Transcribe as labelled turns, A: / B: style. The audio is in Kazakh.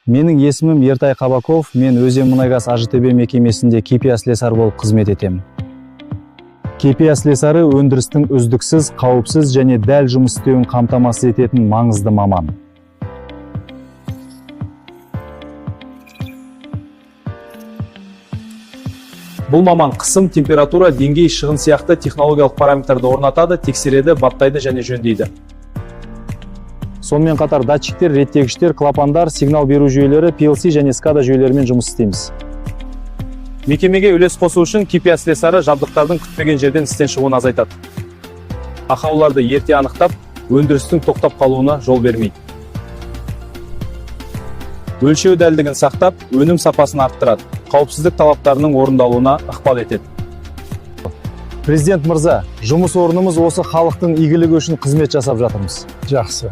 A: Менің есімім Ертай Қабаков, мен Өзенмұнайгаз АЖТБ мекемесінде KPI слесарь болып қызмет етемін. KPI слесары өндірістің үздіксіз, қауіпсіз және дәл жұмыс істеуін қамтамасыз ететін маңызды маман.
B: Бұл маман қысым, температура, деңгей, шығын сияқты технологиялық параметрді орнатады, тексереді, баптайды және жөндейді.
A: Сонымен қатар датчиктер, реттегіштер, клапандар, сигнал беру жүйелері, PLC және SCADA жүйелерімен жұмыс істейміз.
B: Мекемеге үлес қосу үшін KPI слесары жабдықтардың күтпеген жерден істен шығуын азайтады. Ақауларды ерте анықтап, өндірістің тоқтап қалуына жол бермейді. Өлшеу дәлдігін сақтап, өнім сапасын арттырады, қауіпсіздік талаптарының орындалуына ықпал етеді.
A: Президент мырза, жұмыс орнымыз осы халықтың игілігі үшін қызмет жасап жатырмыз.
C: Жақсы.